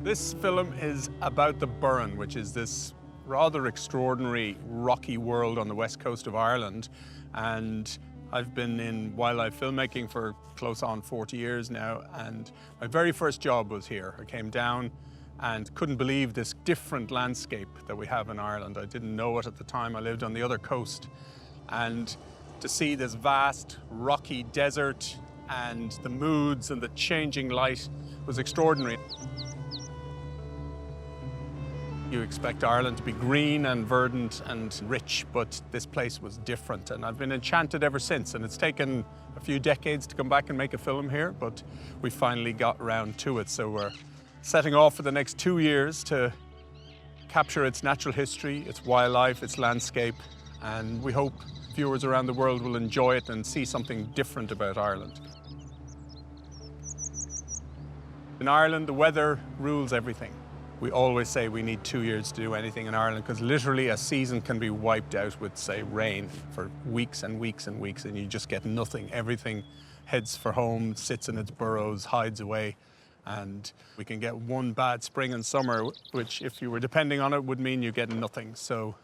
This film is about the Burren, which is this rather extraordinary rocky world on the west coast of Ireland. And I've been in wildlife filmmaking for close on 40 years now, and my very first job was here. I came down and couldn't believe this different landscape that we have in Ireland. I didn't know it at the time. I lived on the other coast. And to see this vast, rocky desert and the moods and the changing light was extraordinary. You expect Ireland to be green and verdant and rich, but this place was different, and I've been enchanted ever since. And it's taken a few decades to come back and make a film here, but we finally got around to it. So we're setting off for the next 2 years to capture its natural history, its wildlife, its landscape, and we hope viewers around the world will enjoy it and see something different about Ireland. In Ireland, the weather rules everything. We always say we need 2 years to do anything in Ireland because literally a season can be wiped out with, say, rain for weeks and weeks and weeks, and you just get nothing. Everything heads for home, sits in its burrows, hides away, and we can get one bad spring and summer, which, if you were depending on it, would mean you get nothing. So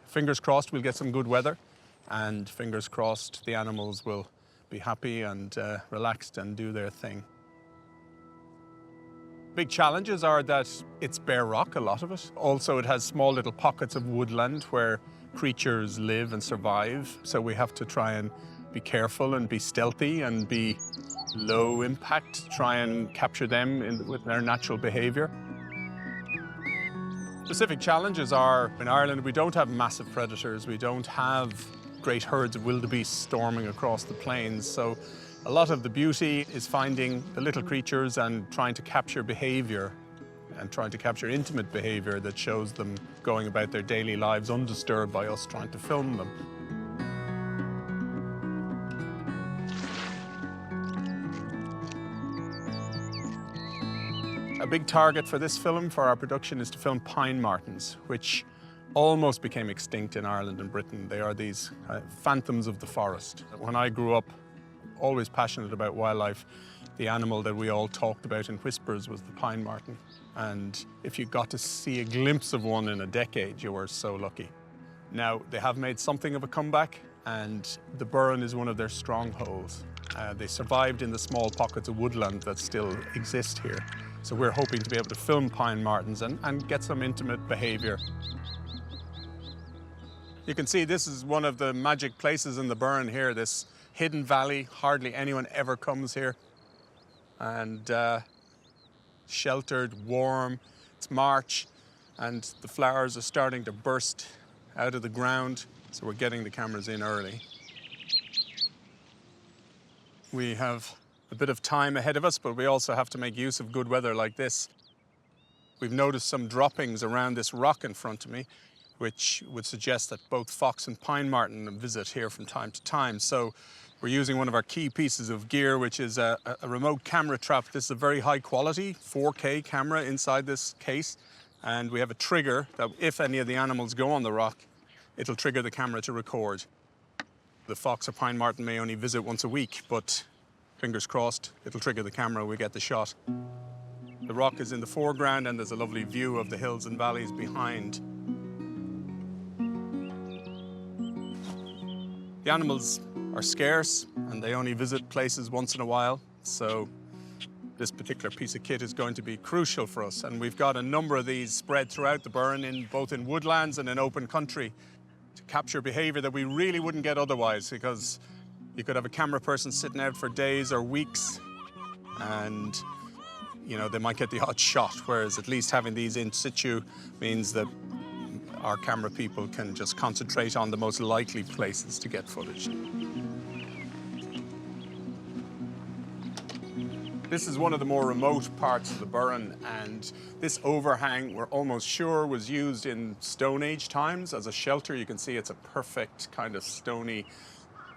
fingers crossed we'll get some good weather, and fingers crossed the animals will be happy and relaxed and do their thing. Big challenges are that it's bare rock, a lot of it. Also, it has small little pockets of woodland where creatures live and survive. So we have to try and be careful and be stealthy and be low impact, try and capture them with their natural behavior. Specific challenges are, in Ireland, we don't have massive predators. We don't have great herds of wildebeest storming across the plains. So a lot of the beauty is finding the little creatures and trying to capture behavior and trying to capture intimate behavior that shows them going about their daily lives undisturbed by us trying to film them. A big target for this film, for our production, is to film pine martens, which almost became extinct in Ireland and Britain. They are these phantoms of the forest. When I grew up, always passionate about wildlife, the animal that we all talked about in whispers was the pine marten. And if you got to see a glimpse of one in a decade, you were so lucky. Now, they have made something of a comeback, and the Burren is one of their strongholds. They survived in the small pockets of woodland that still exist here. So we're hoping to be able to film pine martens and get some intimate behavior. You can see this is one of the magic places in the Burren here, this hidden valley. Hardly anyone ever comes here. And sheltered, warm. It's March, and the flowers are starting to burst out of the ground, so we're getting the cameras in early. We have a bit of time ahead of us, but we also have to make use of good weather like this. We've noticed some droppings around this rock in front of me, which would suggest that both fox and pine marten visit here from time to time. So we're using one of our key pieces of gear, which is a remote camera trap. This is a very high quality 4K camera inside this case. And we have a trigger that if any of the animals go on the rock, it'll trigger the camera to record. The fox or pine marten may only visit once a week, but fingers crossed, it'll trigger the camera, we get the shot. The rock is in the foreground, and there's a lovely view of the hills and valleys behind. The animals are scarce, and they only visit places once in a while, so this particular piece of kit is going to be crucial for us. And we've got a number of these spread throughout the Burren, both in woodlands and in open country, to capture behavior that we really wouldn't get otherwise, because you could have a camera person sitting out for days or weeks, and they might get the odd shot, whereas at least having these in situ means that our camera people can just concentrate on the most likely places to get footage. This is one of the more remote parts of the Burren, and this overhang, we're almost sure, was used in Stone Age times as a shelter. You can see it's a perfect kind of stony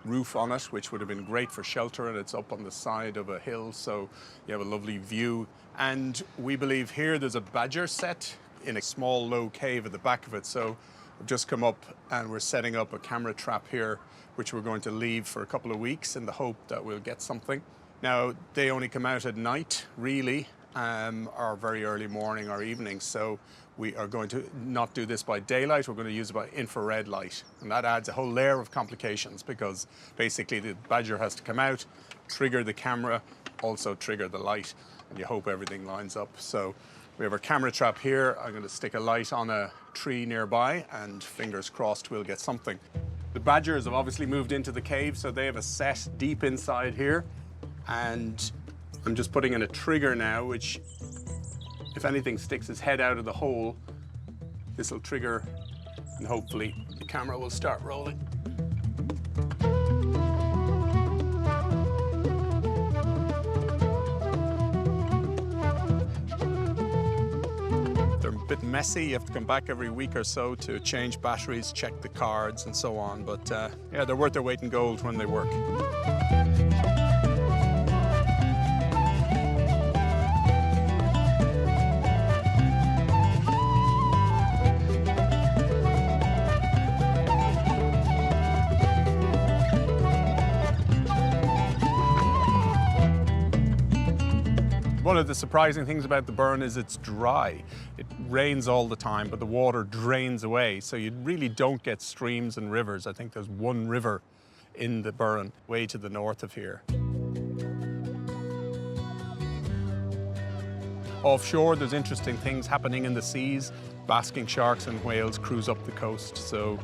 roof on it, which would have been great for shelter, and it's up on the side of a hill, so you have a lovely view. And we believe here there's a badger set in a small low cave at the back of it. So we've just come up and we're setting up a camera trap here, which we're going to leave for a couple of weeks in the hope that we'll get something. Now, they only come out at night, really, or very early morning or evening. So we are going to not do this by daylight, we're going to use it by infrared light. And that adds a whole layer of complications because basically the badger has to come out, trigger the camera, also trigger the light, and you hope everything lines up. So we have our camera trap here. I'm going to stick a light on a tree nearby and fingers crossed we'll get something. The badgers have obviously moved into the cave, so they have a set deep inside here. And I'm just putting in a trigger now, which if anything sticks its head out of the hole, this will trigger and hopefully the camera will start rolling. They're a bit messy. You have to come back every week or so to change batteries, check the cards and so on. But yeah, they're worth their weight in gold when they work. One of the surprising things about the burn is it's dry. It rains all the time, but the water drains away, so you really don't get streams and rivers. I think there's one river in the burn, way to the north of here. Offshore, there's interesting things happening in the seas. Basking sharks and whales cruise up the coast, so,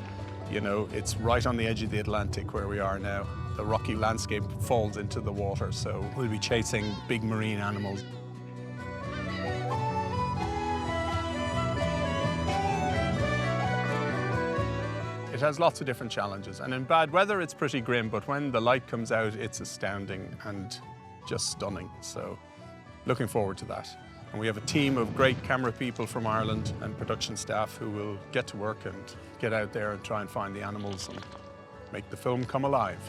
you know, it's right on the edge of the Atlantic where we are now. The rocky landscape falls into the water, so we'll be chasing big marine animals. It has lots of different challenges, and in bad weather it's pretty grim, but when the light comes out it's astounding and just stunning. So looking forward to that. And we have a team of great camera people from Ireland and production staff who will get to work and get out there and try and find the animals and make the film come alive.